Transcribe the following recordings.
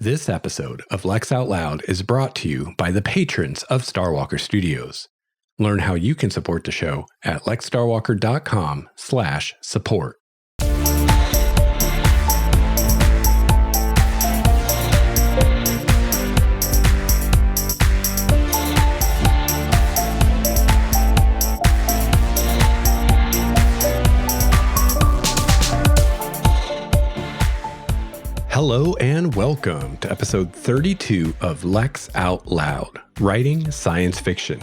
This episode of Lex Out Loud is brought to you by the patrons of Starwalker Studios. Learn how you can support the show at lexstarwalker.com/support. Hello and welcome to episode 32 of Lex Out Loud, Writing Science Fiction.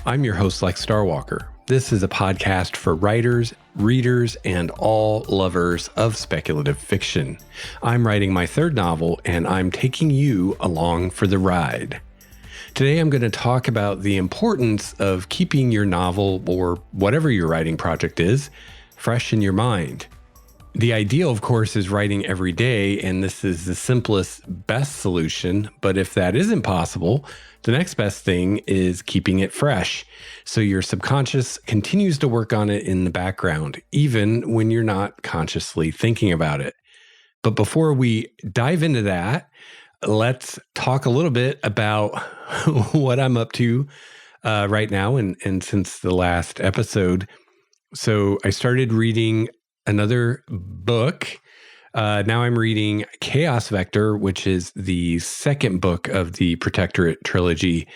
I'm your host, Lex Starwalker. This is a podcast for writers, readers, and all lovers of speculative fiction. I'm writing my third novel, and I'm taking you along for the ride. Today, I'm going to talk about the importance of keeping your novel, or whatever your writing project is, fresh in your mind. The ideal, of course, is writing every day, and this is the simplest, best solution. But if that isn't possible, the next best thing is keeping it fresh, so your subconscious continues to work on it in the background, even when you're not consciously thinking about it. But before we dive into that, let's talk a little bit about what I'm up to right now and since the last episode. So I started reading another book. Now I'm reading Chaos Vector, which is the second book of the Protectorate trilogy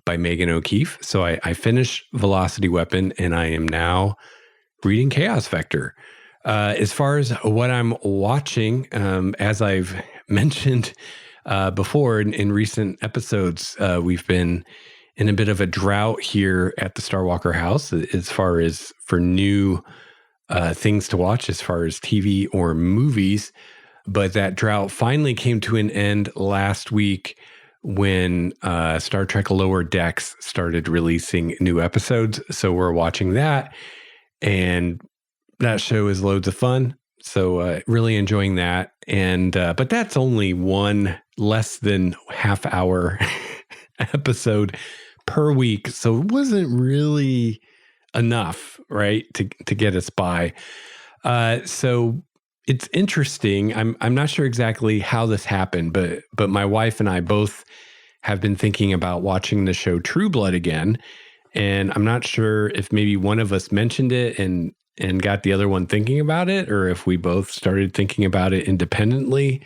by Megan O'Keefe. So I finished Velocity Weapon, and I am now reading Chaos Vector. As far as what I'm watching, as I've mentioned before in recent episodes, we've been in a bit of a drought here at the Starwalker house as far as for new things to watch as far as TV or movies. But that drought finally came to an end last week when Star Trek Lower Decks started releasing new episodes. So we're watching that, and that show is loads of fun. So really enjoying that. And but that's only one less than half hour episode per week. So it wasn't really enough, right, to get us by. So it's interesting. I'm not sure exactly how this happened, but my wife and I both have been thinking about watching the show True Blood again, and I'm not sure if maybe one of us mentioned it and got the other one thinking about it, or if we both started thinking about it independently.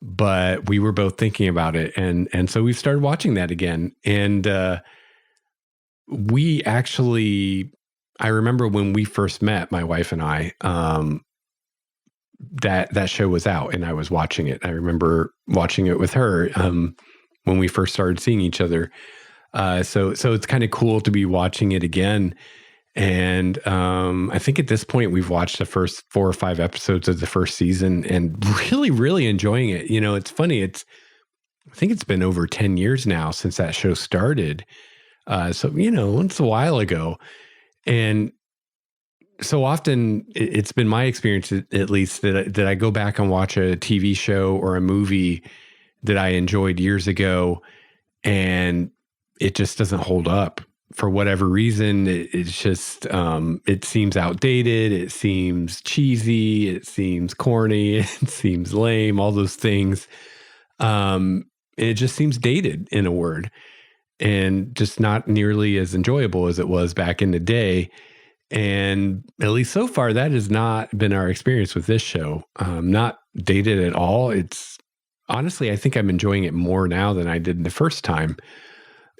But we were both thinking about it, and so we started watching that again. And we actually, I remember when we first met, my wife and I, that show was out and I was watching it. I remember watching it with her when we first started seeing each other. So it's kind of cool to be watching it again. And I think at this point we've watched the first 4 or 5 episodes of the first season and really, really enjoying it. You know, it's funny. I think it's been over 10 years now since that show started. So, you know, it's a while ago. And so often it's been my experience, at least, that I go back and watch a TV show or a movie that I enjoyed years ago, and it just doesn't hold up for whatever reason. It's just, it seems outdated. It seems cheesy. It seems corny. It seems lame, all those things. It just seems dated, in a word, and just not nearly as enjoyable as it was back in the day. And at least so far, that has not been our experience with this show. Not dated at all. It's honestly, I think I'm enjoying it more now than I did the first time.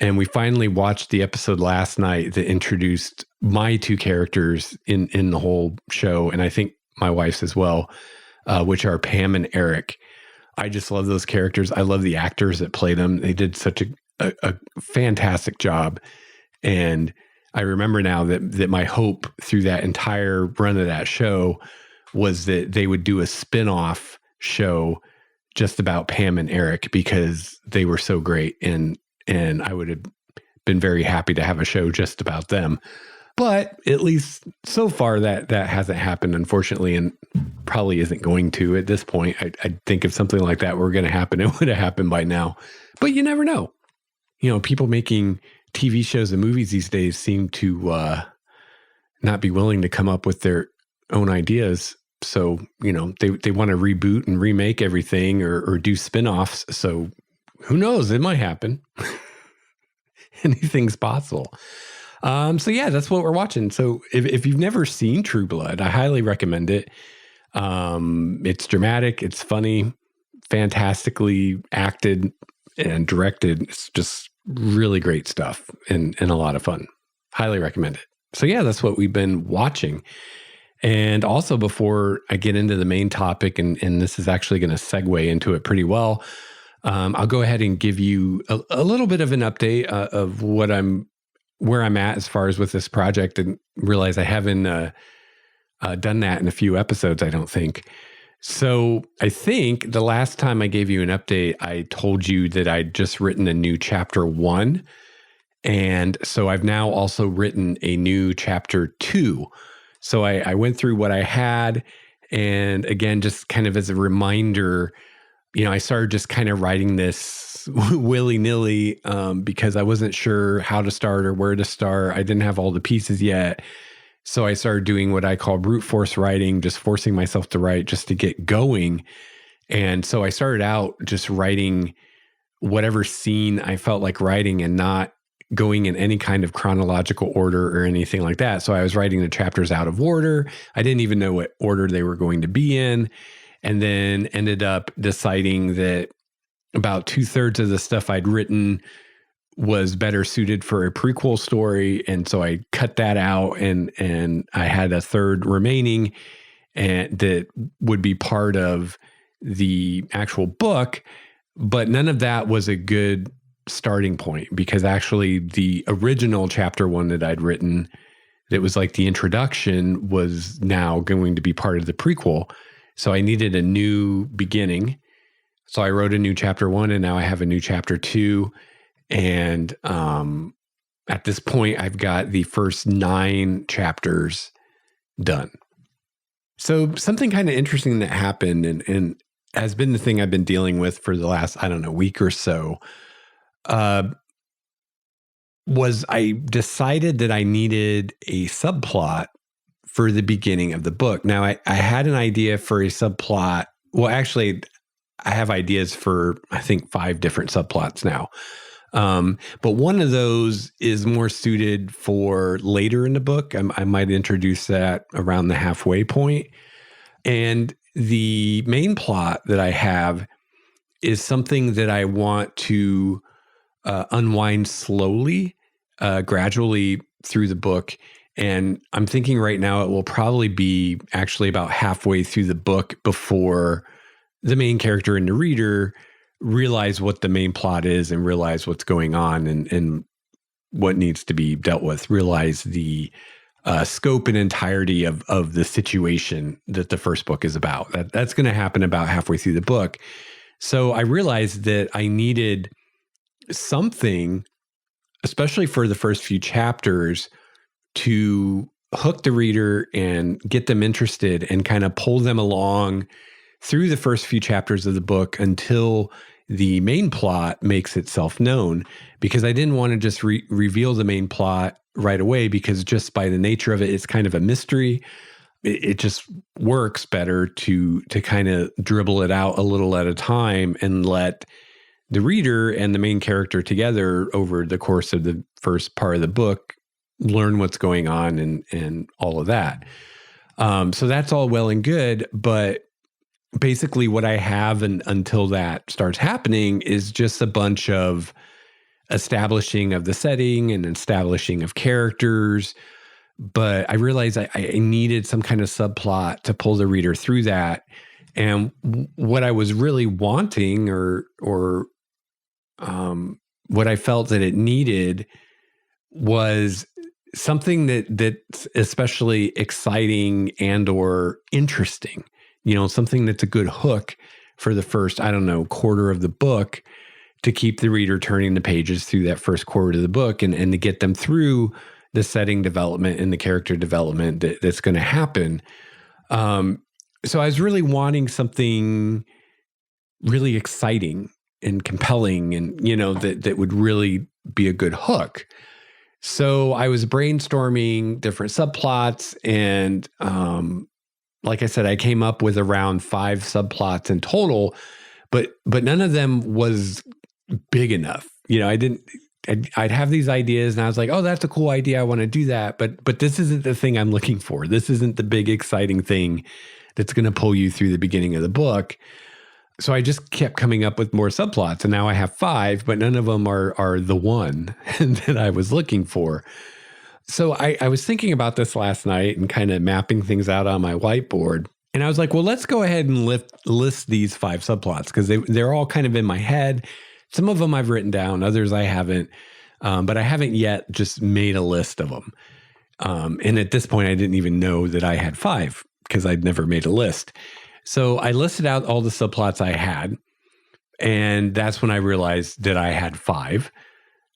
And we finally watched the episode last night that introduced my 2 characters in the whole show, and I think my wife's as well, which are Pam and Eric. I just love those characters. I love the actors that played them. They did such a fantastic job. And I remember now that my hope through that entire run of that show was that they would do a spin-off show just about Pam and Eric, because they were so great. And I would have been very happy to have a show just about them. But at least so far that hasn't happened, unfortunately, and probably isn't going to at this point. I think if something like that were going to happen, it would have happened by now. But you never know. You know, people making TV shows and movies these days seem to not be willing to come up with their own ideas. So, they want to reboot and remake everything or do spin-offs. So who knows? It might happen. Anything's possible. So yeah, that's what we're watching. So if you've never seen True Blood, I highly recommend it. It's dramatic. It's funny, fantastically acted and directed. It's just really great stuff and a lot of fun. Highly recommend it. So yeah, that's what we've been watching. And also, before I get into the main topic, and this is actually going to segue into it pretty well, I'll go ahead and give you a little bit of an update of where I'm at as far as with this project, and realize I haven't done that in a few episodes, I don't think. So I think the last time I gave you an update, I told you that I'd just written a new chapter 1. And so I've now also written a new chapter 2. So I went through what I had. And again, just kind of as a reminder, I started just kind of writing this willy-nilly because I wasn't sure how to start or where to start. I didn't have all the pieces yet. So I started doing what I call brute force writing, just forcing myself to write just to get going. And so I started out just writing whatever scene I felt like writing and not going in any kind of chronological order or anything like that. So I was writing the chapters out of order. I didn't even know what order they were going to be in. And then ended up deciding that about 2/3 of the stuff I'd written was better suited for a prequel story. And so I cut that out and I had a third remaining and that would be part of the actual book. But none of that was a good starting point, because actually the original chapter 1 that I'd written, that was like the introduction, was now going to be part of the prequel. So I needed a new beginning. So I wrote a new chapter 1 and now I have a new chapter 2. And at this point, I've got the first 9 chapters done. So something kind of interesting that happened and has been the thing I've been dealing with for the last, week or so, was I decided that I needed a subplot for the beginning of the book. Now, I had an idea for a subplot. Well, actually, I have ideas for, I think, 5 different subplots now. But one of those is more suited for later in the book. I might introduce that around the halfway point. And the main plot that I have is something that I want to unwind slowly, gradually through the book. And I'm thinking right now it will probably be actually about halfway through the book before the main character and the reader realize what the main plot is and realize what's going on and what needs to be dealt with, realize the scope and entirety of the situation that the first book is about. That's going to happen about halfway through the book. So I realized that I needed something, especially for the first few chapters, to hook the reader and get them interested and kind of pull them along through the first few chapters of the book until the main plot makes itself known, because I didn't want to just reveal the main plot right away, because just by the nature of it, it's kind of a mystery. It just works better to kind of dribble it out a little at a time and let the reader and the main character together over the course of the first part of the book learn what's going on and all of that. So that's all well and good, but basically what I have until that starts happening is just a bunch of establishing of the setting and establishing of characters. But I realized I needed some kind of subplot to pull the reader through that. And what I was really wanting or what I felt that it needed was something that's especially exciting and or interesting. Something that's a good hook for the first, quarter of the book, to keep the reader turning the pages through that first quarter of the book and to get them through the setting development and the character development that's going to happen. So I was really wanting something really exciting and compelling and, that would really be a good hook. So I was brainstorming different subplots and like I said, I came up with around 5 subplots in total, but none of them was big enough. I'd have these ideas and I was like, oh, that's a cool idea. I want to do that. But this isn't the thing I'm looking for. This isn't the big, exciting thing that's going to pull you through the beginning of the book. So I just kept coming up with more subplots. And now I have 5, but none of them are the one that I was looking for. So I was thinking about this last night and kind of mapping things out on my whiteboard. And I was like, well, let's go ahead and list these 5 subplots because they're all kind of in my head. Some of them I've written down, others I haven't. But I haven't yet just made a list of them. And at this point, I didn't even know that I had 5 because I'd never made a list. So I listed out all the subplots I had. And that's when I realized that I had 5.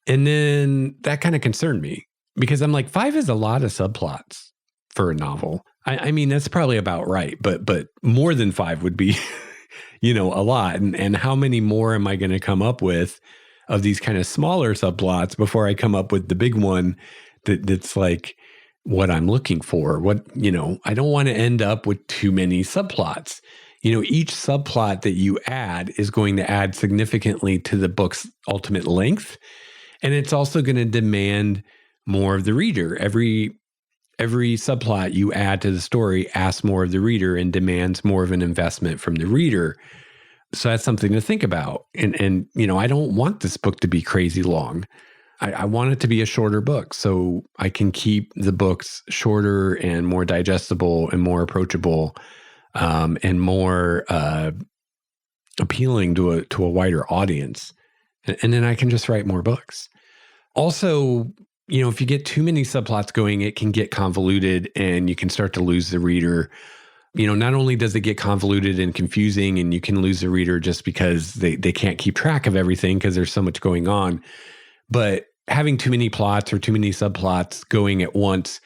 And then that kind of concerned me because I'm like, 5 is a lot of subplots for a novel. I mean, that's probably about right. But more than 5 would be, a lot. And how many more am I going to come up with of these kind of smaller subplots before I come up with the big one that's like what I'm looking for? I don't want to end up with too many subplots. Each subplot that you add is going to add significantly to the book's ultimate length. And it's also going to demand more of the reader. Every subplot you add to the story asks more of the reader and demands more of an investment from the reader. So that's something to think about. And I don't want this book to be crazy long. I want it to be a shorter book so I can keep the books shorter and more digestible and more approachable and more appealing to a wider audience. And then I can just write more books. Also, if you get too many subplots going, it can get convoluted and you can start to lose the reader. Not only does it get convoluted and confusing and you can lose the reader just because they can't keep track of everything because there's so much going on, but having too many plots or too many subplots going at once,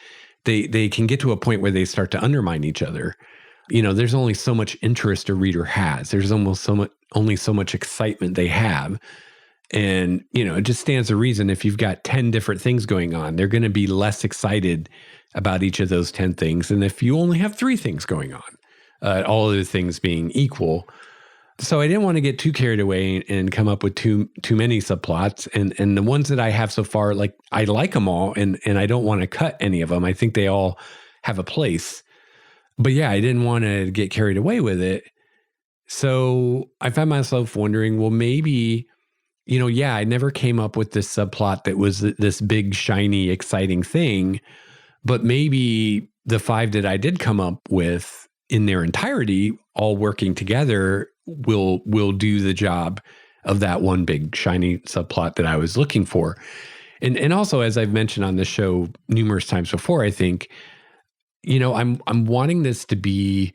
they can get to a point where they start to undermine each other. There's only so much interest a reader has. There's only so much excitement they have. And, it just stands to reason if you've got 10 different things going on, they're going to be less excited about each of those 10 things than if you only have 3 things going on, all of the things being equal. So I didn't want to get too carried away and come up with too many subplots. And the ones that I have so far, I like them all and I don't want to cut any of them. I think they all have a place. But yeah, I didn't want to get carried away with it. So I found myself wondering, well, maybe, I never came up with this subplot that was this big, shiny, exciting thing. But maybe the 5 that I did come up with in their entirety, all working together, will do the job of that one big, shiny subplot that I was looking for. And also, as I've mentioned on this show numerous times before, I think, I'm wanting this to be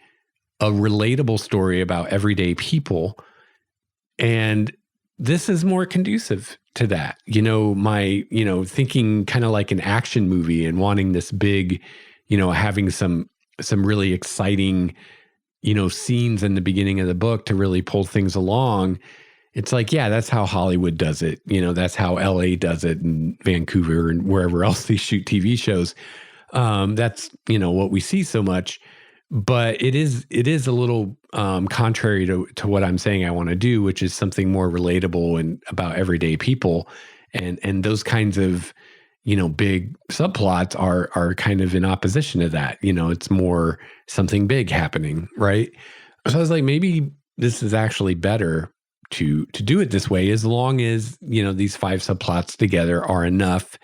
a relatable story about everyday people. And this is more conducive to that. My thinking kind of like an action movie and wanting this big, having some really exciting, scenes in the beginning of the book to really pull things along. It's like, yeah, that's how Hollywood does it. That's how LA does it and Vancouver and wherever else they shoot TV shows. That's, what we see so much. But it is a little contrary to what I'm saying I want to do, which is something more relatable and about everyday people. And those kinds of, big subplots are kind of in opposition to that. It's more something big happening, right? So I was like, maybe this is actually better to do it this way, as long as, these 5 subplots together are enough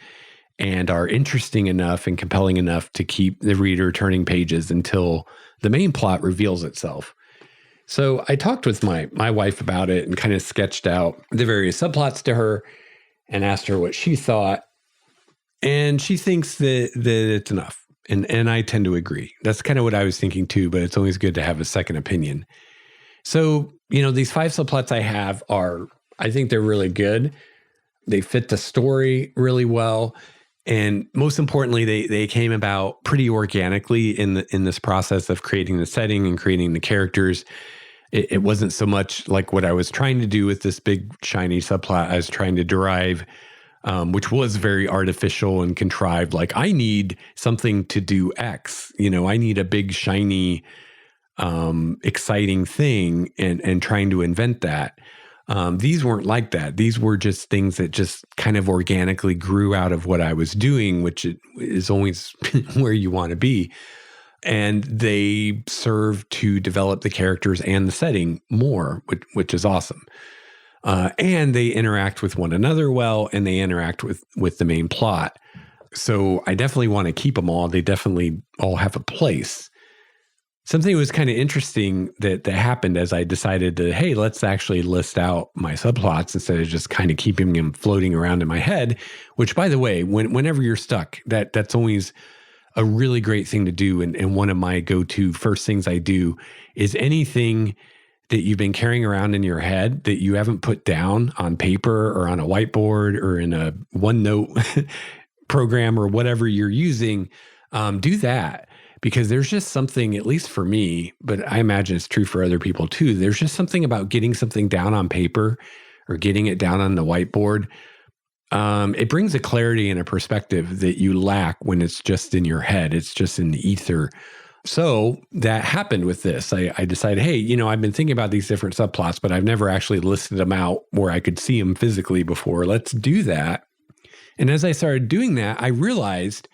and are interesting enough and compelling enough to keep the reader turning pages until the main plot reveals itself. So I talked with my wife about it and kind of sketched out the various subplots to her and asked her what she thought. And she thinks that it's enough. And I tend to agree. That's kind of what I was thinking too, but it's always good to have a second opinion. So, these 5 subplots I have I think they're really good. They fit the story really well. And most importantly, they came about pretty organically in this process of creating the setting and creating the characters. It wasn't so much like what I was trying to do with this big shiny subplot I was trying to derive, which was very artificial and contrived. Like, I need something to do X. I need a big shiny exciting thing and trying to invent that. These weren't like that. These were just things that just kind of organically grew out of what I was doing, which is always where you want to be. And they serve to develop the characters and the setting more, which is awesome. And they interact with one another well, and they interact with the main plot. So I definitely want to keep them all. They definitely all have a place. Something that was kind of interesting that happened as I decided to, hey, let's actually list out my subplots instead of just kind of keeping them floating around in my head, which, by the way, whenever you're stuck, that's always a really great thing to do. And one of my go-to first things I do is anything that you've been carrying around in your head that you haven't put down on paper or on a whiteboard or in a OneNote program or whatever you're using, do that. Because there's just something, at least for me, but I imagine it's true for other people too. There's just something about getting something down on paper or getting it down on the whiteboard. It brings a clarity and a perspective that you lack when it's just in your head. It's just in the ether. So that happened with this. I decided, hey, I've been thinking about these different subplots, but I've never actually listed them out where I could see them physically before. Let's do that. And as I started doing that, I realized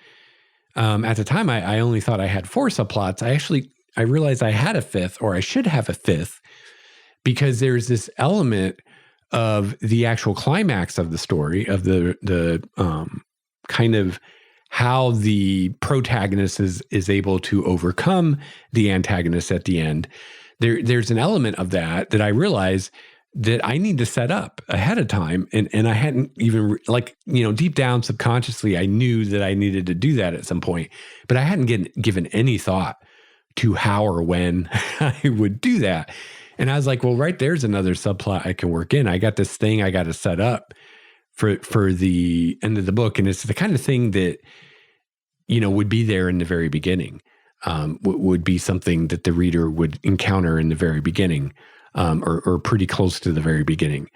at the time, I only thought I had 4 subplots. I realized I had a 5th, or I should have a 5th, because there's this element of the actual climax of the story, of the kind of how the protagonist is able to overcome the antagonist at the end. There's an element of that I realize that I need to set up ahead of time. And I hadn't even, deep down subconsciously, I knew that I needed to do that at some point, but I hadn't given any thought to how or when I would do that. And I was like, well, right there's another subplot I can work in. I got this thing I got to set up for the end of the book. And it's the kind of thing that, would be there in the very beginning, would be something that the reader would encounter in the very beginning. Or pretty close to the very beginning.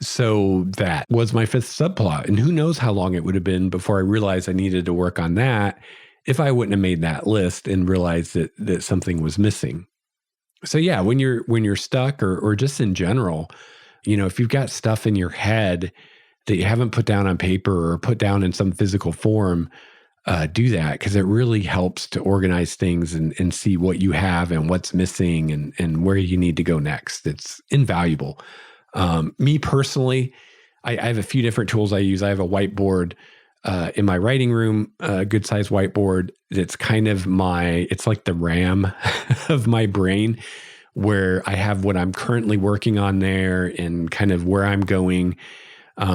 So that was my 5th subplot. And who knows how long it would have been before I realized I needed to work on that if I wouldn't have made that list and realized that something was missing. So yeah, when you're stuck or just in general, if you've got stuff in your head that you haven't put down on paper or put down in some physical form, do that, because it really helps to organize things and see what you have and what's missing and where you need to go next. It's invaluable. Me personally, I have a few different tools I use. I have a whiteboard in my writing room, a good sized whiteboard that's kind of it's like the RAM of my brain, where I have what I'm currently working on there and kind of where I'm going.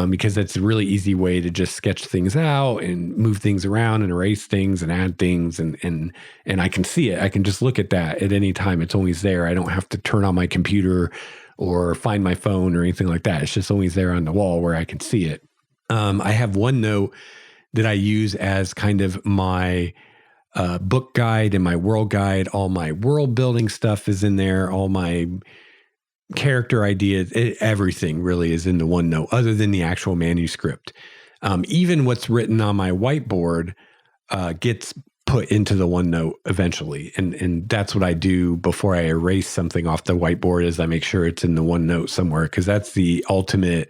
Because it's a really easy way to just sketch things out and move things around and erase things and add things. And I can see it. I can just look at that at any time. It's always there. I don't have to turn on my computer or find my phone or anything like that. It's just always there on the wall where I can see it. I have OneNote that I use as kind of my book guide and my world guide. All my world building stuff is in there. All my character ideas, everything really is in the OneNote other than the actual manuscript. Even what's written on my whiteboard gets put into the OneNote eventually. And that's what I do before I erase something off the whiteboard, is I make sure it's in the OneNote somewhere, because that's the ultimate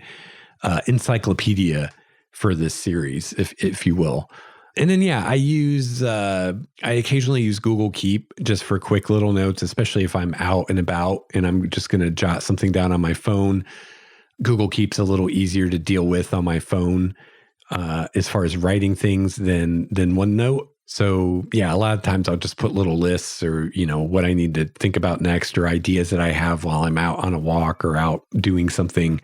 encyclopedia for this series, if you will. And then, yeah, I occasionally use Google Keep just for quick little notes, especially if I'm out and about and I'm just going to jot something down on my phone. Google Keep's a little easier to deal with on my phone as far as writing things than OneNote. So yeah, a lot of times I'll just put little lists or, what I need to think about next or ideas that I have while I'm out on a walk or out doing something.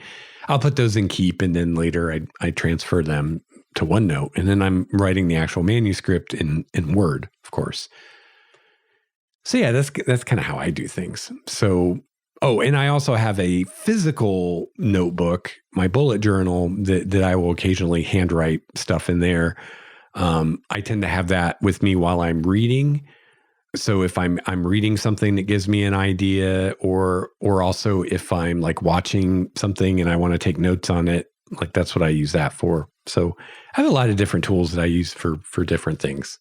I'll put those in Keep, and then later I transfer them to OneNote, and then I'm writing the actual manuscript in Word, of course. So yeah, that's kind of how I do things. So, and I also have a physical notebook, my bullet journal that I will occasionally handwrite stuff in there. I tend to have that with me while I'm reading. So if I'm reading something that gives me an idea, or also if I'm like watching something and I want to take notes on it, like that's what I use that for. So I have a lot of different tools that I use for different things.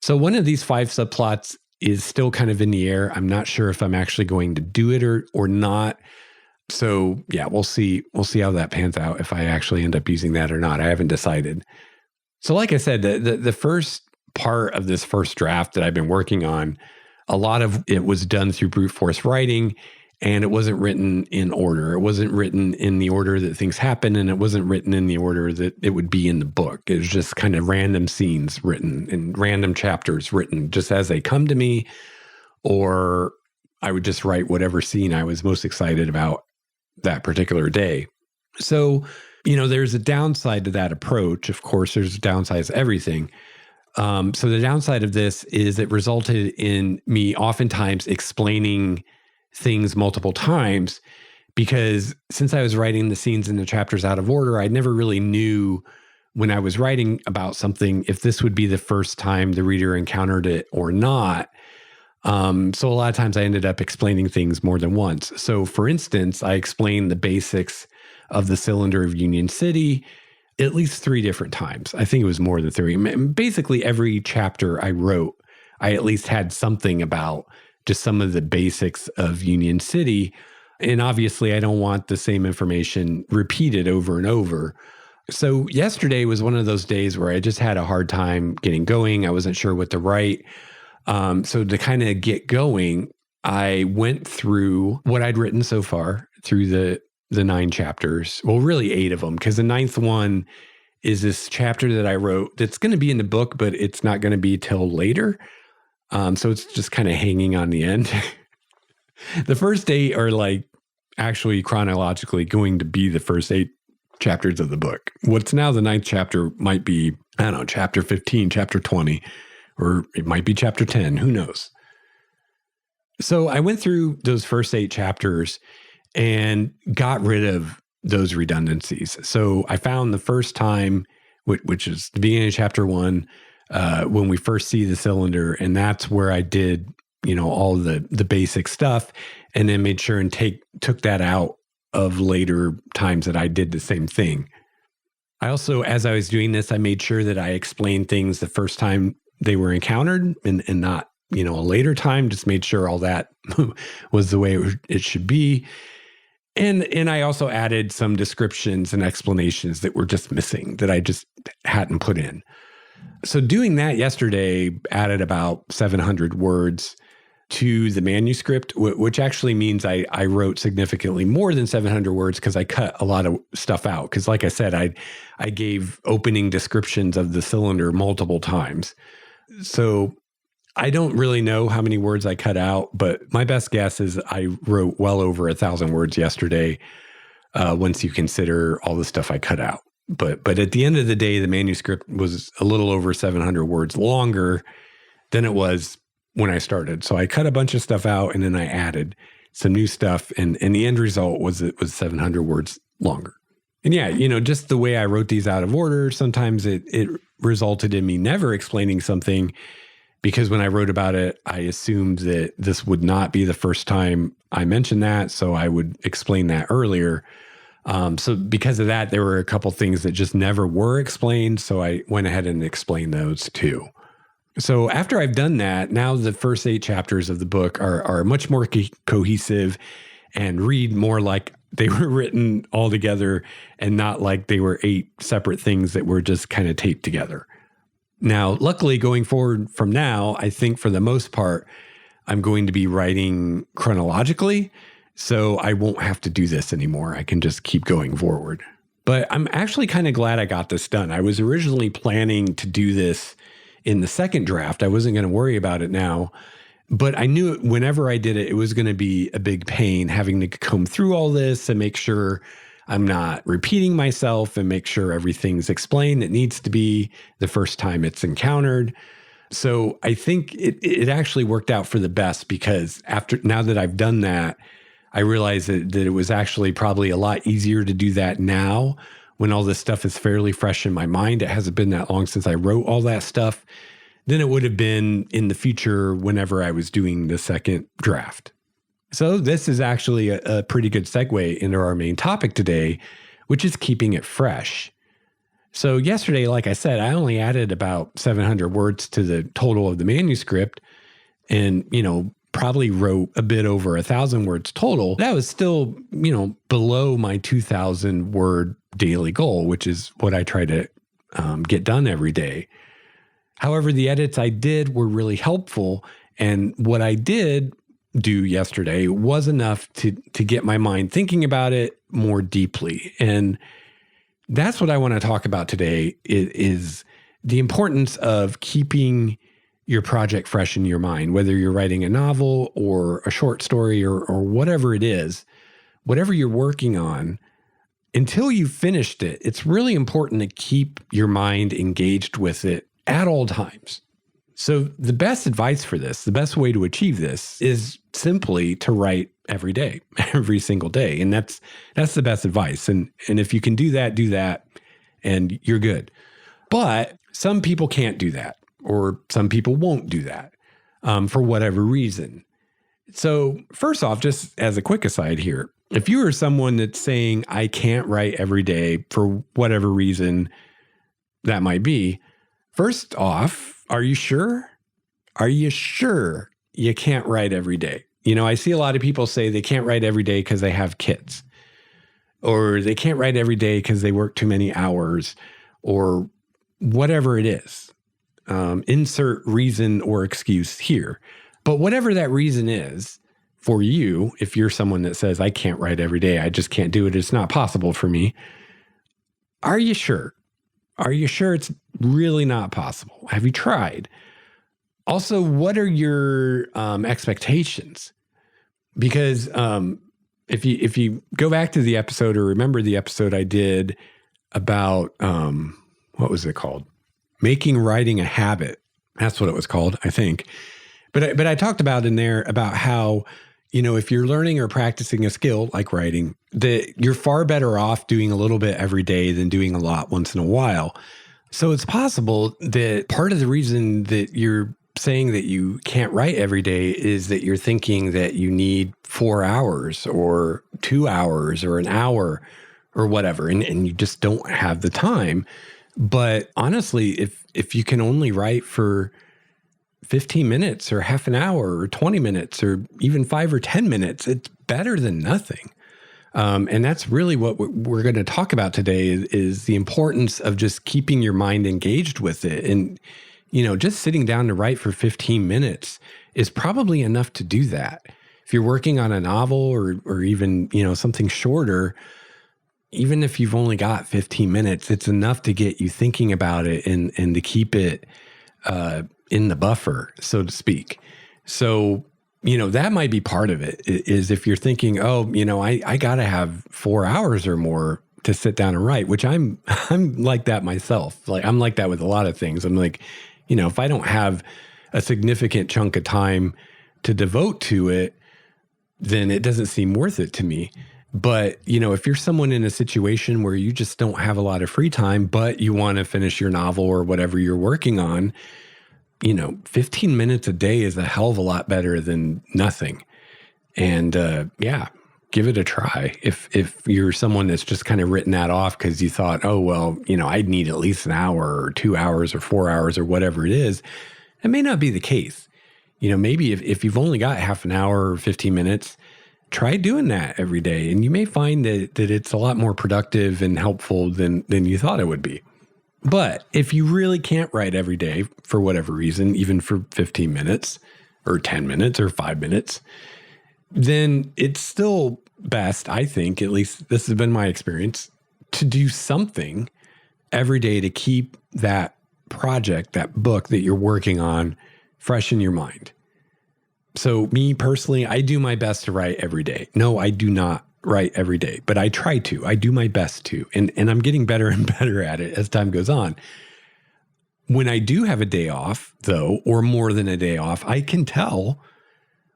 So one of these 5 subplots is still kind of in the air. I'm not sure if I'm actually going to do it or not. So yeah, we'll see. We'll see how that pans out, if I actually end up using that or not. I haven't decided. So like I said, the first part of this first draft that I've been working on, a lot of it was done through brute force writing, and it wasn't written in order. It wasn't written in the order that things happen, and it wasn't written in the order that it would be in the book. It was just kind of random scenes written and random chapters written just as they come to me, or I would just write whatever scene I was most excited about that particular day. So, there's a downside to that approach. Of course, there's a downside to everything. So the downside of this is it resulted in me oftentimes explaining things multiple times, because since I was writing the scenes and the chapters out of order, I never really knew when I was writing about something if this would be the first time the reader encountered it or not. So a lot of times I ended up explaining things more than once. So for instance, I explained the basics of the cylinder of Union City at least 3 different times. I think it was more than 3. Basically every chapter I wrote, I at least had something about just some of the basics of Union City. And obviously I don't want the same information repeated over and over. So yesterday was one of those days where I just had a hard time getting going. I wasn't sure what to write. So to kind of get going, I went through what I'd written so far through the 9 chapters. Well, really 8 of them, because the 9th one is this chapter that I wrote that's going to be in the book, but it's not going to be till later. So it's just kind of hanging on the end. The first 8 are like actually chronologically going to be the first 8 chapters of the book. What's now the 9th chapter might be, I don't know, chapter 15, chapter 20. Or it might be chapter 10, who knows? So I went through those first 8 chapters and got rid of those redundancies. So I found the first time, which is the beginning of chapter 1, when we first see the cylinder, and that's where I did, all the basic stuff, and then made sure and took that out of later times that I did the same thing. I also, as I was doing this, I made sure that I explained things the first time they were encountered and not, a later time, just made sure all that was the way it should be. And I also added some descriptions and explanations that were just missing that I just hadn't put in. So doing that yesterday added about 700 words to the manuscript, which actually means I wrote significantly more than 700 words because I cut a lot of stuff out. Because like I said, I gave opening descriptions of the cylinder multiple times. So I don't really know how many words I cut out, but my best guess is I wrote well over 1,000 words yesterday, once you consider all the stuff I cut out. But at the end of the day, the manuscript was a little over 700 words longer than it was when I started. So I cut a bunch of stuff out and then I added some new stuff, and the end result was 700 words longer. And yeah, just the way I wrote these out of order, sometimes it resulted in me never explaining something, because when I wrote about it, I assumed that this would not be the first time I mentioned that, so I would explain that earlier. So because of that, there were a couple things that just never were explained, so I went ahead and explained those too. So after I've done that, now the first 8 chapters of the book are much more cohesive and read more like they were written all together and not like they were 8 separate things that were just kind of taped together. Now, luckily, going forward from now, I think for the most part, I'm going to be writing chronologically, so I won't have to do this anymore. I can just keep going forward. But I'm actually kind of glad I got this done. I was originally planning to do this in the second draft. I wasn't going to worry about it now, but I knew whenever I did it, it was going to be a big pain having to comb through all this and make sure I'm not repeating myself and make sure everything's explained that needs to be the first time it's encountered. So I think it actually worked out for the best, because now that I've done that, I realized that it was actually probably a lot easier to do that now when all this stuff is fairly fresh in my mind. It hasn't been that long since I wrote all that stuff than it would have been in the future whenever I was doing the second draft. So this is actually a pretty good segue into our main topic today, which is keeping it fresh. So yesterday, like I said, I only added about 700 words to the total of the manuscript. and, probably wrote a bit over 1,000 words total, that was still, below my 2,000 word daily goal, which is what I try to get done every day. However, the edits I did were really helpful. And what I did do yesterday was enough to get my mind thinking about it more deeply. And that's what I want to talk about today is the importance of keeping your project fresh in your mind, whether you're writing a novel or a short story or whatever it is, whatever you're working on, until you've finished it, it's really important to keep your mind engaged with it at all times. So the best advice for this, the best way to achieve this is simply to write every day, every single day. And that's the best advice. And if you can do that, and you're good. But some people can't do that, or some people won't do that for whatever reason. So first off, just as a quick aside here, if you are someone that's saying, I can't write every day for whatever reason that might be, first off, are you sure? Are you sure you can't write every day? I see a lot of people say they can't write every day because they have kids, or they can't write every day because they work too many hours, or whatever it is. Insert reason or excuse here. But whatever that reason is for you, if you're someone that says, I can't write every day, I just can't do it, it's not possible for me, are you sure? Are you sure it's really not possible? Have you tried? Also, what are your expectations? Because if you go back to the episode or remember the episode I did about, what was it called? Making writing a habit. That's what it was called, I think. But I talked about in there about how, if you're learning or practicing a skill like writing, that you're far better off doing a little bit every day than doing a lot once in a while. So it's possible that part of the reason that you're saying that you can't write every day is that you're thinking that you need 4 hours or 2 hours or an hour or whatever, and you just don't have the time. But honestly, if you can only write for 15 minutes or half an hour or 20 minutes or even 5 or 10 minutes, it's better than nothing. And that's really what we're going to talk about today is the importance of just keeping your mind engaged with it. And, just sitting down to write for 15 minutes is probably enough to do that. If you're working on a novel or even, something shorter, even if you've only got 15 minutes, it's enough to get you thinking about it and to keep it in the buffer, so to speak. So, that might be part of it, is if you're thinking, I got to have 4 hours or more to sit down and write, which I'm like that myself. Like, I'm like that with a lot of things. I'm like, if I don't have a significant chunk of time to devote to it, then it doesn't seem worth it to me. But, if you're someone in a situation where you just don't have a lot of free time, but you want to finish your novel or whatever you're working on, 15 minutes a day is a hell of a lot better than nothing. And give it a try. If you're someone that's just kind of written that off because you thought, I'd need at least an hour or 2 hours or 4 hours or whatever it is, it may not be the case. Maybe if you've only got half an hour or 15 minutes, try doing that every day. And you may find that it's a lot more productive and helpful than you thought it would be. But if you really can't write every day for whatever reason, even for 15 minutes or 10 minutes or 5 minutes, then it's still best, I think, at least this has been my experience, to do something every day to keep that project, that book that you're working on, fresh in your mind. So me personally, I do my best to write every day. No, I do not write every day, but I try to. I do my best to. And I'm getting better and better at it as time goes on. When I do have a day off, though, or more than a day off, I can tell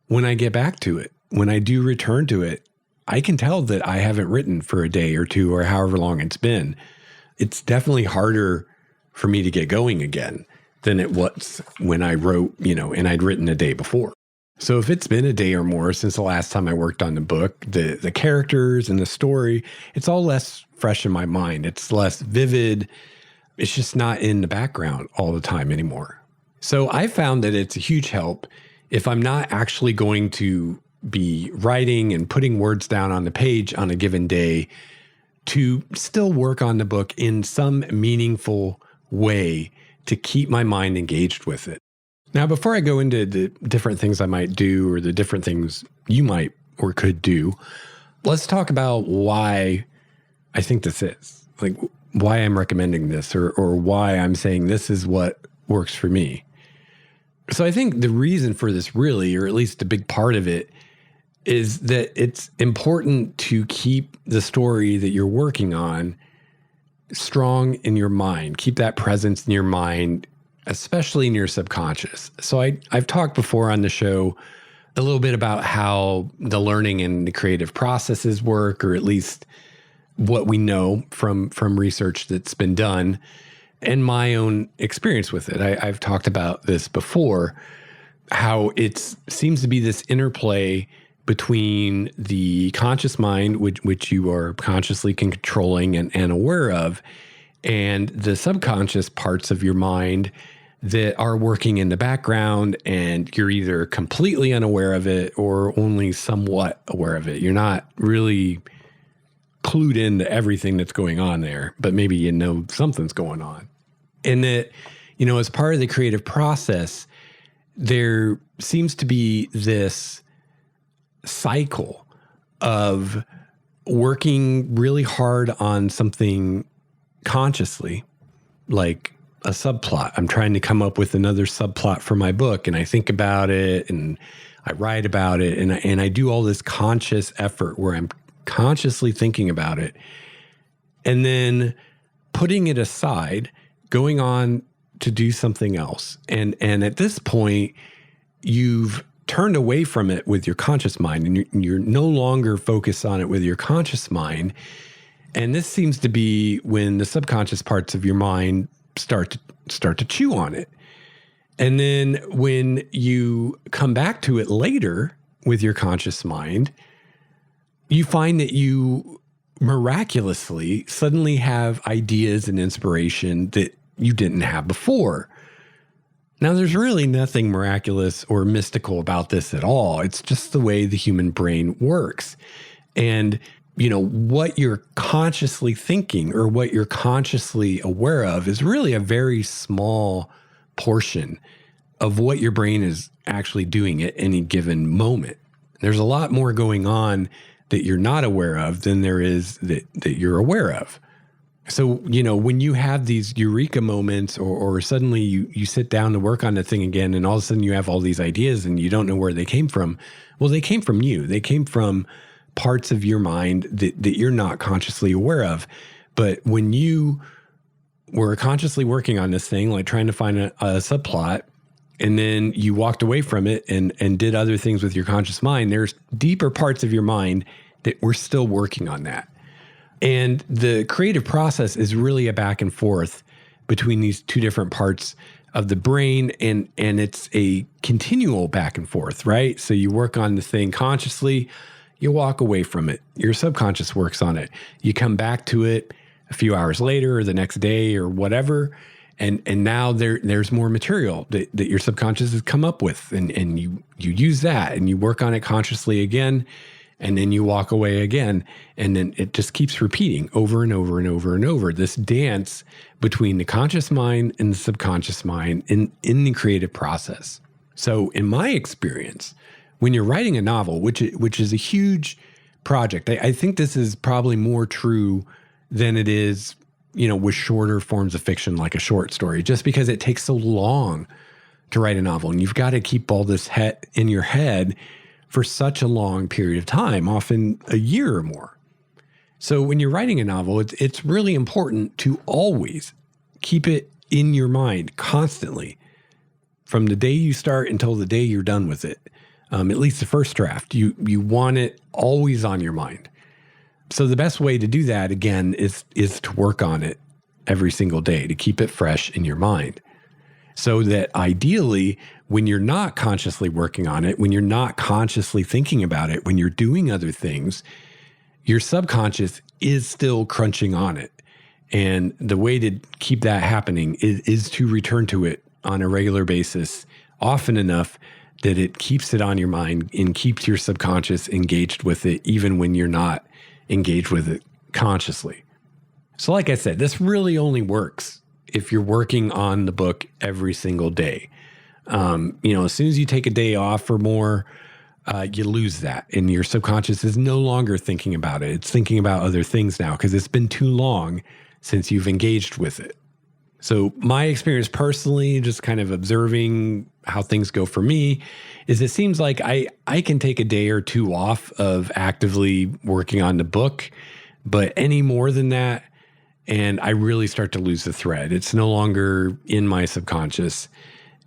when I get back to it. When I do return to it, I can tell that I haven't written for a day or two or however long it's been. It's definitely harder for me to get going again than it was when I wrote, and I'd written a day before. So if it's been a day or more since the last time I worked on the book, the characters and the story, it's all less fresh in my mind. It's less vivid. It's just not in the background all the time anymore. So I found that it's a huge help if I'm not actually going to be writing and putting words down on the page on a given day, to still work on the book in some meaningful way to keep my mind engaged with it. Now, before I go into the different things I might do or the different things you might or could do, let's talk about why I think this is, like why I'm recommending this or why I'm saying this is what works for me. So I think the reason for this really, or at least a big part of it, is that it's important to keep the story that you're working on strong in your mind. Keep that presence in your mind, especially in your subconscious. So I've talked before on the show a little bit about how the learning and the creative processes work, or at least what we know from research that's been done and my own experience with it. I've talked about this before, how it seems to be this interplay between the conscious mind, which you are consciously controlling and aware of, and the subconscious parts of your mind that are working in the background, and you're either completely unaware of it or only somewhat aware of it. You're not really clued into everything that's going on there, but maybe you know something's going on. And that, as part of the creative process, there seems to be this cycle of working really hard on something consciously, like a subplot. I'm trying to come up with another subplot for my book, and I think about it and I write about it, and I do all this conscious effort where I'm consciously thinking about it, and then putting it aside, going on to do something else. And at this point, you've turned away from it with your conscious mind, and you're no longer focused on it with your conscious mind. And this seems to be when the subconscious parts of your mind start to chew on it. And then when you come back to it later with your conscious mind, you find that you miraculously suddenly have ideas and inspiration that you didn't have before. Now, there's really nothing miraculous or mystical about this at all. It's just the way the human brain works. And, what you're consciously thinking or what you're consciously aware of is really a very small portion of what your brain is actually doing at any given moment. There's a lot more going on that you're not aware of than there is that you're aware of. So, when you have these eureka moments or suddenly you sit down to work on the thing again, and all of a sudden you have all these ideas and you don't know where they came from. Well, they came from you. They came from parts of your mind that you're not consciously aware of. But when you were consciously working on this thing, like trying to find a subplot, and then you walked away from it and did other things with your conscious mind, there's deeper parts of your mind that were still working on that. And the creative process is really a back and forth between these two different parts of the brain, and it's a continual back and forth, right? So you work on the thing consciously, you walk away from it. Your subconscious works on it. You come back to it a few hours later or the next day or whatever, and now there's more material that your subconscious has come up with, and you use that and you work on it consciously again. And then you walk away again, and then it just keeps repeating over and over and over and over. This dance between the conscious mind and the subconscious mind in the creative process. So in my experience, when you're writing a novel, which is a huge project, I think this is probably more true than it is, with shorter forms of fiction like a short story, just because it takes so long to write a novel, and you've got to keep all this in your head for such a long period of time, often a year or more. So when you're writing a novel, it's really important to always keep it in your mind constantly, from the day you start until the day you're done with it. At least the first draft, you want it always on your mind. So the best way to do that, again, is to work on it every single day, to keep it fresh in your mind. So that ideally, when you're not consciously working on it, when you're not consciously thinking about it, when you're doing other things, your subconscious is still crunching on it. And the way to keep that happening is to return to it on a regular basis, often enough that it keeps it on your mind and keeps your subconscious engaged with it, even when you're not engaged with it consciously. So like I said, this really only works if you're working on the book every single day. As soon as you take a day off or more, you lose that, and your subconscious is no longer thinking about it. It's thinking about other things now because it's been too long since you've engaged with it. So my experience personally, just kind of observing how things go for me, is it seems like I can take a day or two off of actively working on the book, but any more than that, and I really start to lose the thread. It's no longer in my subconscious.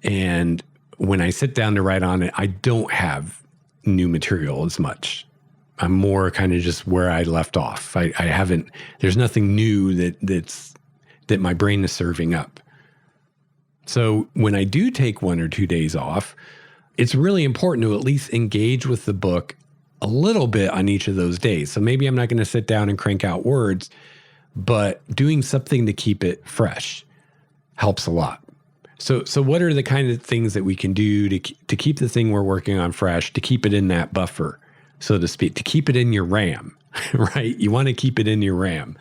And when I sit down to write on it, I don't have new material as much. I'm more kind of just where I left off. I haven't, there's nothing new that my brain is serving up. So when I do take 1 or 2 days off, it's really important to at least engage with the book a little bit on each of those days. So maybe I'm not going to sit down and crank out words, but doing something to keep it fresh helps a lot. So what are the kind of things that we can do to keep the thing we're working on fresh, to keep it in that buffer, so to speak, to keep it in your RAM, right? You want to keep it in your RAM.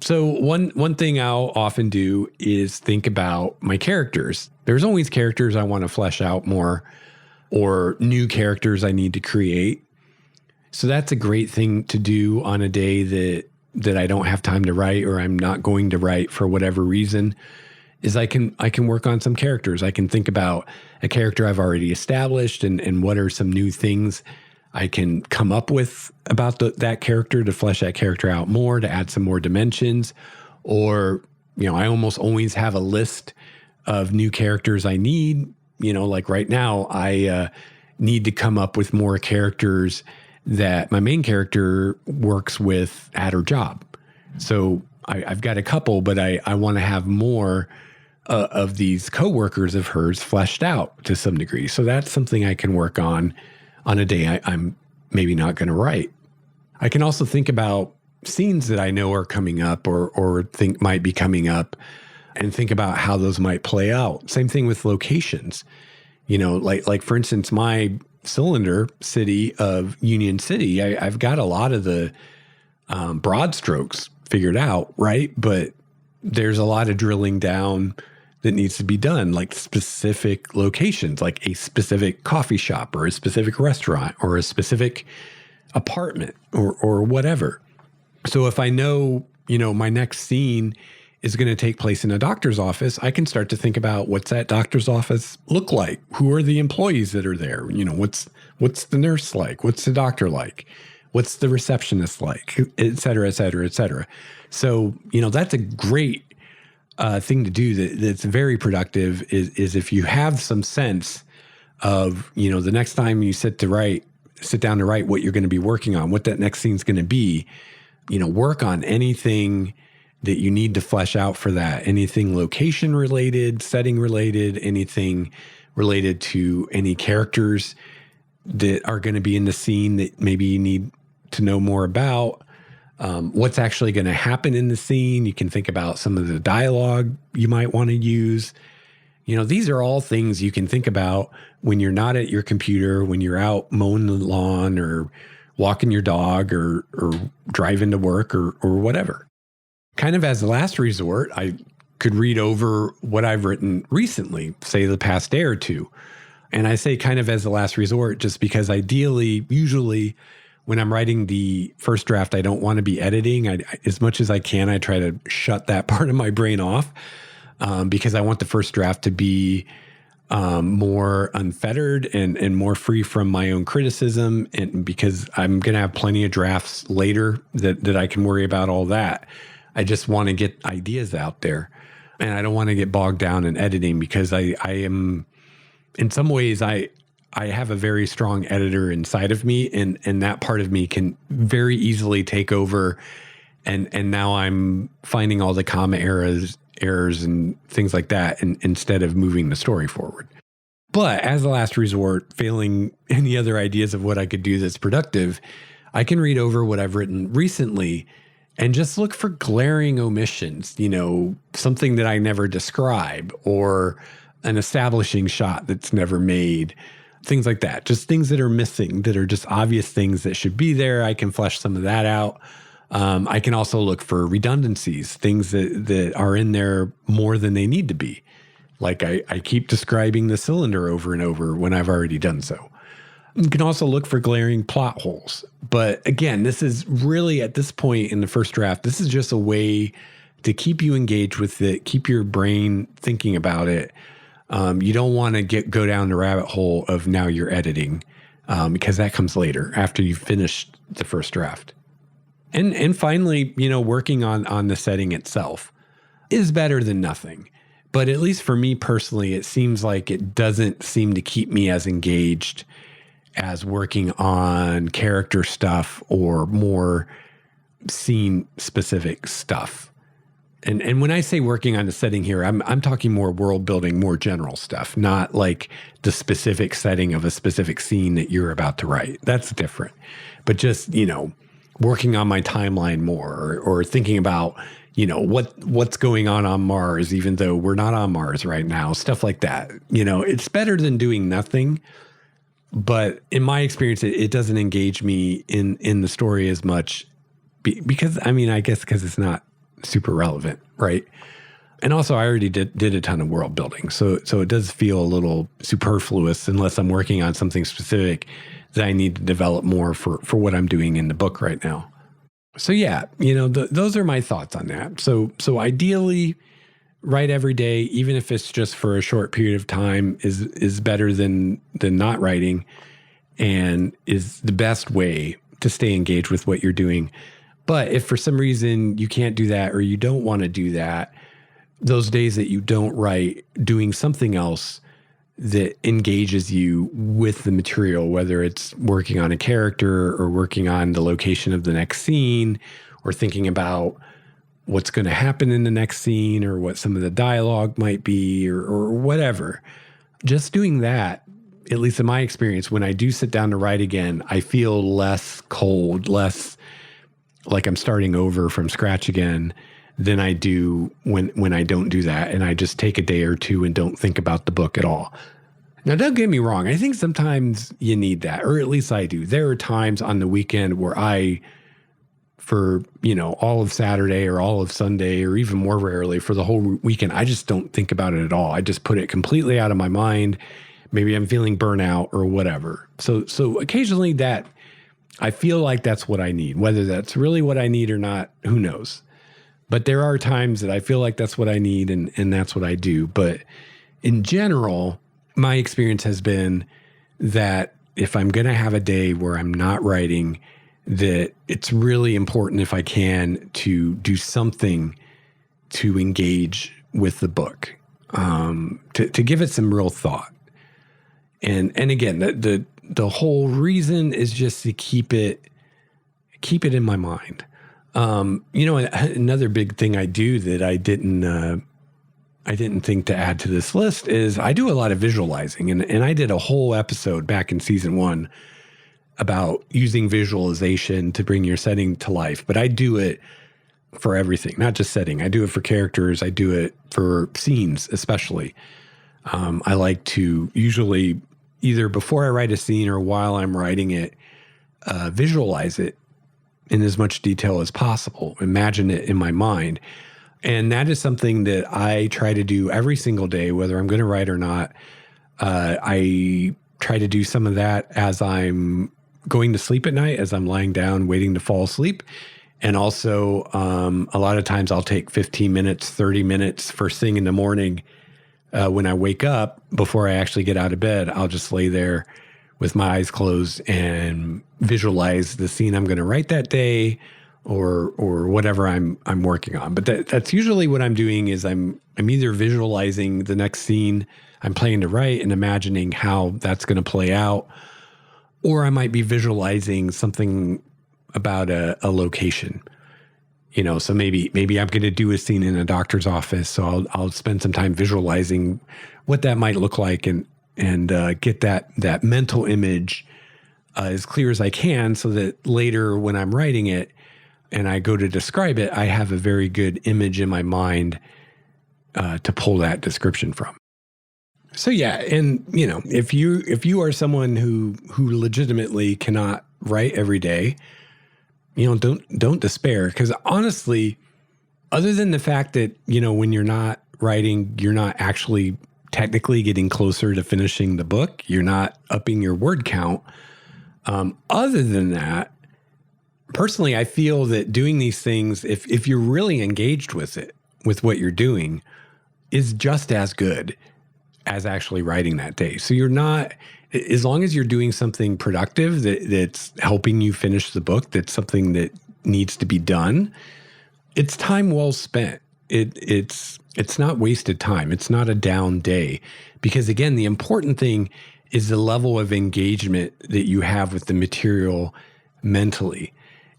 So one thing I'll often do is think about my characters. There's always characters I want to flesh out more, or new characters I need to create. So that's a great thing to do on a day that I don't have time to write, or I'm not going to write for whatever reason, is I can work on some characters. I can think about a character I've already established and what are some new things I can come up with about that character to flesh that character out more, to add some more dimensions. Or, I almost always have a list of new characters I need. Like right now, I need to come up with more characters that my main character works with at her job. So I've got a couple, but I want to have more of these coworkers of hers fleshed out to some degree. So that's something I can work on a day I'm maybe not going to write. I can also think about scenes that I know are coming up or think might be coming up, and think about how those might play out. Same thing with locations. Like for instance, my cylinder city of Union City, I've got a lot of the broad strokes figured out, right? But there's a lot of drilling down that needs to be done, like specific locations, like a specific coffee shop or a specific restaurant or a specific apartment or whatever. So if I know, my next scene is going to take place in a doctor's office, I can start to think about what's that doctor's office look like? Who are the employees that are there? What's the nurse like? What's the doctor like? What's the receptionist like? Et cetera, et cetera, et cetera. So, that's a great thing to do that's very productive is if you have some sense of, the next time you sit down to write what you're going to be working on, what that next scene's going to be, work on anything that you need to flesh out for that, anything location related, setting related, anything related to any characters that are going to be in the scene that maybe you need to know more about. What's actually going to happen in the scene. You can think about some of the dialogue you might want to use. These are all things you can think about when you're not at your computer, when you're out mowing the lawn or walking your dog or driving to work or whatever. Kind of as a last resort, I could read over what I've written recently, say the past day or two. And I say kind of as a last resort just because ideally, usually, when I'm writing the first draft, I don't want to be editing. As much as I can, I try to shut that part of my brain off because I want the first draft to be more unfettered and more free from my own criticism. And because I'm going to have plenty of drafts later that I can worry about all that. I just want to get ideas out there. And I don't want to get bogged down in editing because I am, in some ways, I have a very strong editor inside of me, and that part of me can very easily take over. And now I'm finding all the comma errors and things like that, instead of moving the story forward. But as a last resort, failing any other ideas of what I could do that's productive, I can read over what I've written recently and just look for glaring omissions, something that I never describe, or an establishing shot that's never made, things like that. Just things that are missing, that are just obvious things that should be there. I can flesh some of that out. I can also look for redundancies, things that are in there more than they need to be. Like I keep describing the cylinder over and over when I've already done so. You can also look for glaring plot holes. But again, this is really, at this point in the first draft, this is just a way to keep you engaged with it, keep your brain thinking about it. You don't want to go down the rabbit hole of now you're editing, because that comes later after you've finished the first draft. And finally, working on the setting itself is better than nothing. But at least for me personally, it seems like it doesn't seem to keep me as engaged as working on character stuff or more scene specific stuff. And when I say working on the setting here, I'm talking more world building, more general stuff, not like the specific setting of a specific scene that you're about to write. That's different. But just, working on my timeline more, or thinking about, what's going on Mars, even though we're not on Mars right now, stuff like that. It's better than doing nothing. But in my experience, it doesn't engage me in the story as much because I guess because it's not super relevant, right? And also I already did a ton of world building. So it does feel a little superfluous unless I'm working on something specific that I need to develop more for what I'm doing in the book right now. So yeah, those are my thoughts on that. So ideally, write every day, even if it's just for a short period of time, is better than not writing, and is the best way to stay engaged with what you're doing. But if for some reason you can't do that, or you don't want to do that, those days that you don't write, doing something else that engages you with the material, whether it's working on a character or working on the location of the next scene, or thinking about what's going to happen in the next scene, or what some of the dialogue might be, or whatever. Just doing that, at least in my experience, when I do sit down to write again, I feel less cold, less like I'm starting over from scratch again than I do when I don't do that. And I just take a day or two and don't think about the book at all. Now, don't get me wrong. I think sometimes you need that, or at least I do. There are times on the weekend where for all of Saturday or all of Sunday, or even more rarely for the whole weekend, I just don't think about it at all. I just put it completely out of my mind. Maybe I'm feeling burnout or whatever. So occasionally that I feel like that's what I need. Whether that's really what I need or not, who knows? But there are times that I feel like that's what I need, and that's what I do. But in general, my experience has been that if I'm going to have a day where I'm not writing, that it's really important, if I can, to do something to engage with the book, to give it some real thought. And again, the whole reason is just to keep it in my mind. Another big thing I do that I didn't think to add to this list is I do a lot of visualizing, and I did a whole episode back in season 1 about using visualization to bring your setting to life. But I do it for everything, not just setting. I do it for characters. I do it for scenes, especially. I like to usually, either before I write a scene or while I'm writing it, visualize it in as much detail as possible. Imagine it in my mind. And that is something that I try to do every single day, whether I'm going to write or not. I try to do some of that as I'm going to sleep at night, as I'm lying down waiting to fall asleep. And also, a lot of times I'll take 15 minutes, 30 minutes first thing in the morning. When I wake up, before I actually get out of bed, I'll just lay there with my eyes closed and visualize the scene I'm going to write that day, or whatever I'm working on. But that's usually what I'm doing, is I'm either visualizing the next scene I'm planning to write and imagining how that's going to play out, or I might be visualizing something about a location. So maybe I'm going to do a scene in a doctor's office. So I'll spend some time visualizing what that might look like, and get that mental image as clear as I can, so that later when I'm writing it and I go to describe it, I have a very good image in my mind to pull that description from. So yeah, and if you are someone who legitimately cannot write every day, don't despair, because honestly, other than the fact that, when you're not writing, you're not actually technically getting closer to finishing the book, you're not upping your word count. Other than that, personally, I feel that doing these things, if you're really engaged with it, with what you're doing, is just as good as actually writing that day. So you're not, as long as you're doing something productive that's helping you finish the book, that's something that needs to be done, it's time well spent. It's not wasted time. It's not a down day. Because again, the important thing is the level of engagement that you have with the material mentally.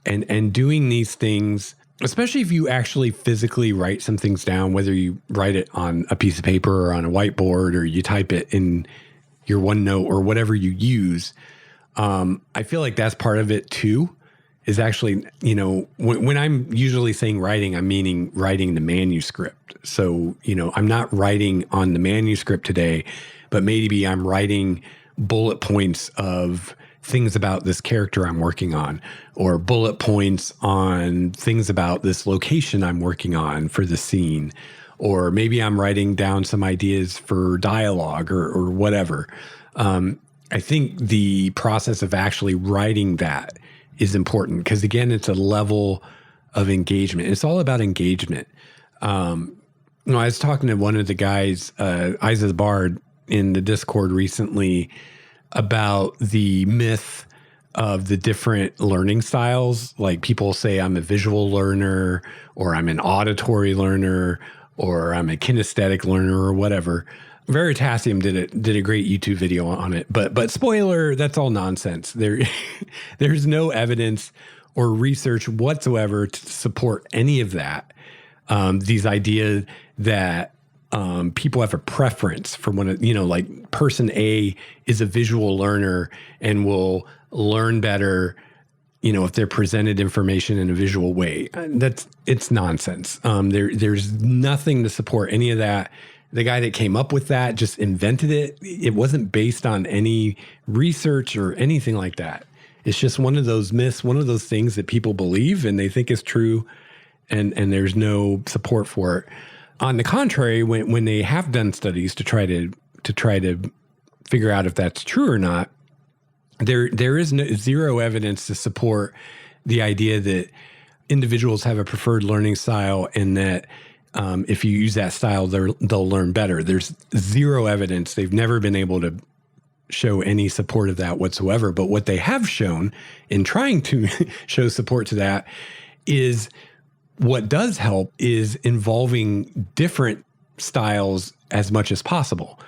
And doing these things, especially if you actually physically write some things down, whether you write it on a piece of paper or on a whiteboard, or you type it in your OneNote or whatever you use, I feel like that's part of it too, is actually, when I'm usually saying writing, I'm meaning writing the manuscript. So, I'm not writing on the manuscript today, but maybe I'm writing bullet points of things about this character I'm working on, or bullet points on things about this location I'm working on for the scene, or maybe I'm writing down some ideas for dialogue or whatever. I think the process of actually writing that is important, because again, it's a level of engagement. It's all about engagement. I was talking to one of the guys, Isa the Bard, in the Discord recently, about the myth of the different learning styles. Like, people say I'm a visual learner, or I'm an auditory learner, or I'm a kinesthetic learner, or whatever. Veritasium did a great YouTube video on it, but spoiler, that's all nonsense. There's no evidence or research whatsoever to support any of that. These ideas that people have a preference for one, like person A is a visual learner and will learn better, if they're presented information in a visual way. It's nonsense. There's nothing to support any of that. The guy that came up with that just invented it. It wasn't based on any research or anything like that. It's just one of those myths, one of those things that people believe and they think is true, and there's no support for it. On the contrary, when they have done studies to try to figure out if that's true or not, there is zero evidence to support the idea that individuals have a preferred learning style, and that if you use that style, they'll learn better. There's zero evidence. They've never been able to show any support of that whatsoever. But what they have shown in trying to show support to that is, what does help is involving different styles as much as possible.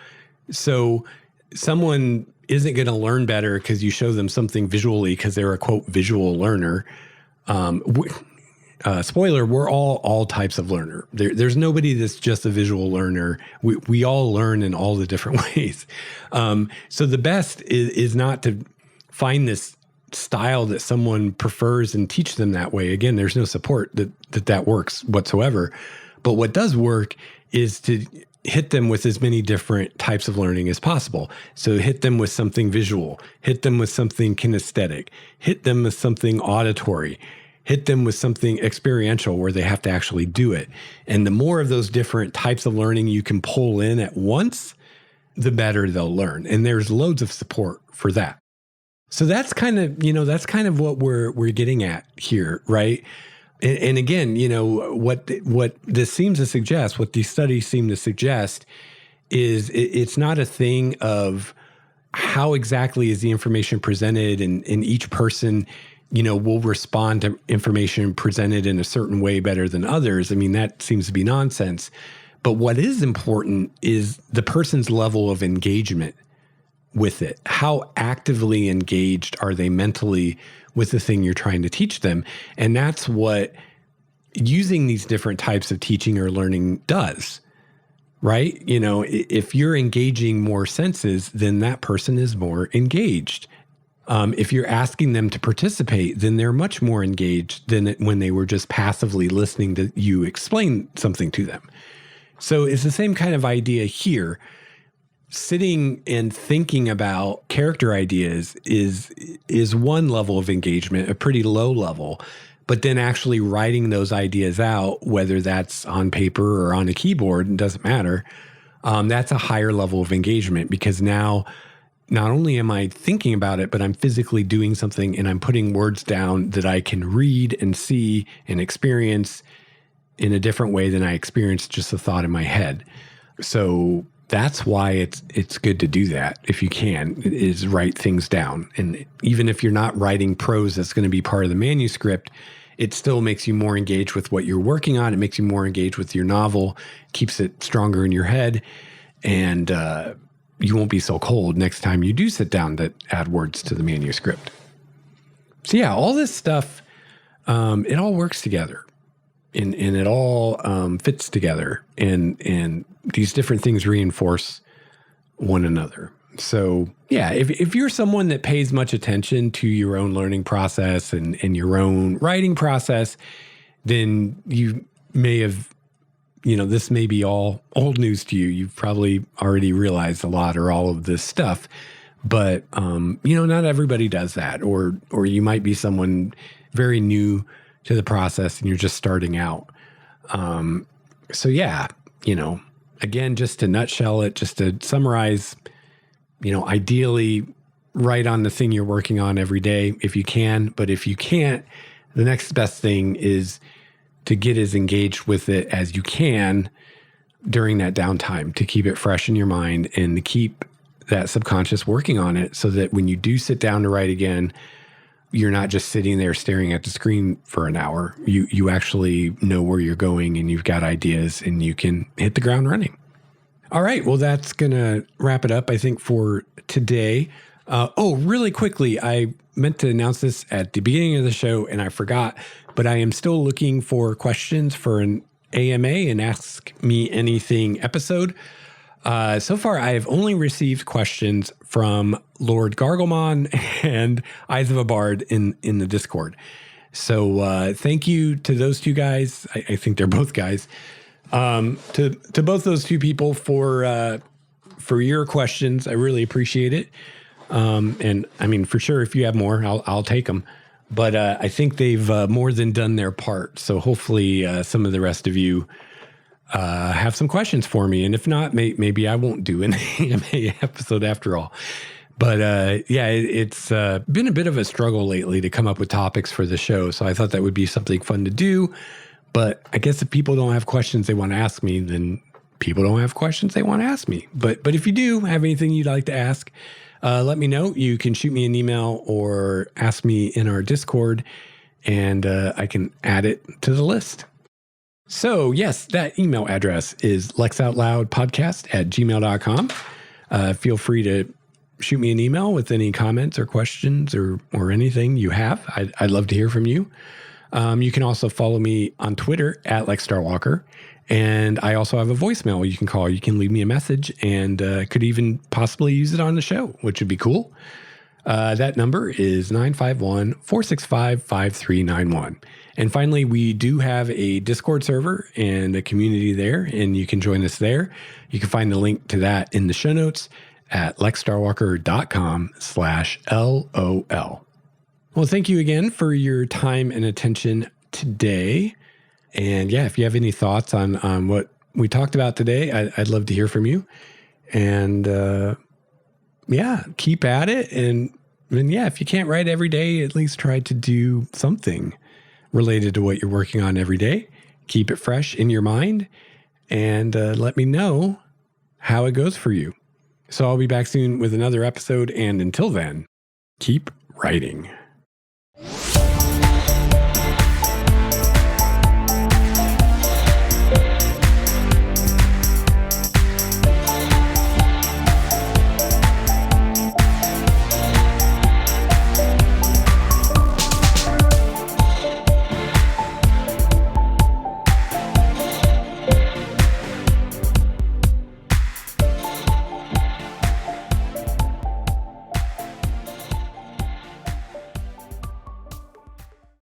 So someone isn't going to learn better because you show them something visually because they're a, quote, visual learner. Spoiler, we're all types of learner. There's nobody that's just a visual learner. We all learn in all the different ways. So the best is not to find this style that someone prefers and teach them that way. Again, there's no support that works whatsoever. But what does work is to hit them with as many different types of learning as possible. So hit them with something visual, hit them with something kinesthetic, hit them with something auditory, hit them with something experiential where they have to actually do it. And the more of those different types of learning you can pull in at once, the better they'll learn. And there's loads of support for that. So that's kind of what we're getting at here, right? And again, what this seems to suggest, what these studies seem to suggest, is it's not a thing of how exactly is the information presented, and each person, will respond to information presented in a certain way better than others. I mean, that seems to be nonsense. But what is important is the person's level of engagement with it. How actively engaged are they mentally with the thing you're trying to teach them? And that's what using these different types of teaching or learning does, right? If you're engaging more senses, then that person is more engaged. If you're asking them to participate, then they're much more engaged than when they were just passively listening to you explain something to them. So it's the same kind of idea here. sitting and thinking about character ideas is one level of engagement, a pretty low level. But then actually writing those ideas out, whether that's on paper or on a keyboard, it doesn't matter. That's a higher level of engagement, because now not only am I thinking about it, but I'm physically doing something and I'm putting words down that I can read and see and experience in a different way than I experienced just a thought in my head. So that's why it's good to do that if you can, is write things down. And even if you're not writing prose that's going to be part of the manuscript, it still makes you more engaged with what you're working on. It makes you more engaged with your novel, keeps it stronger in your head, and you won't be so cold next time you do sit down to add words to the manuscript. So yeah, all this stuff, it all works together. And it all fits together, and these different things reinforce one another. So yeah, if you're someone that pays much attention to your own learning process and your own writing process, then you may have, this may be all old news to you. You've probably already realized a lot or all of this stuff, but not everybody does that, or you might be someone very new to the process and you're just starting out. So yeah, again, just to nutshell it, just to summarize, ideally write on the thing you're working on every day if you can. But if you can't, the next best thing is to get as engaged with it as you can during that downtime, to keep it fresh in your mind and to keep that subconscious working on it, so that when you do sit down to write again, you're not just sitting there staring at the screen for an hour. You actually know where you're going and you've got ideas and you can hit the ground running. All right. Well, that's going to wrap it up, I think, for today. Really quickly, I meant to announce this at the beginning of the show and I forgot, but I am still looking for questions for an AMA, an Ask Me Anything episode. So far, I have only received questions from Lord Garglemon and Eyes of a Bard in the Discord. So thank you to those two guys. I think they're both guys. To both those two people for your questions. I really appreciate it. And I mean, for sure, if you have more, I'll take them. But I think they've more than done their part. So hopefully some of the rest of you have some questions for me. And if not, maybe I won't do an AMA episode after all. But it's been a bit of a struggle lately to come up with topics for the show. So I thought that would be something fun to do. But I guess if people don't have questions they want to ask me, then people don't have questions they want to ask me. But if you do have anything you'd like to ask, let me know. You can shoot me an email or ask me in our Discord, and I can add it to the list. So yes, that email address is lexoutloudpodcast@gmail.com. Feel free to shoot me an email with any comments or questions or anything you have. I'd love to hear from you. You can also follow me on Twitter @LexStarWalker. And I also have a voicemail you can call. You can leave me a message and could even possibly use it on the show, which would be cool. That number is 951-465-5391. And finally, we do have a Discord server and a community there, and you can join us there. You can find the link to that in the show notes at lexstarwalker.com/LOL. Well, thank you again for your time and attention today. And yeah, if you have any thoughts on what we talked about today, I'd love to hear from you. And keep at it. And if you can't write every day, at least try to do something related to what you're working on every day. Keep it fresh in your mind and let me know how it goes for you. So I'll be back soon with another episode. And until then, keep writing.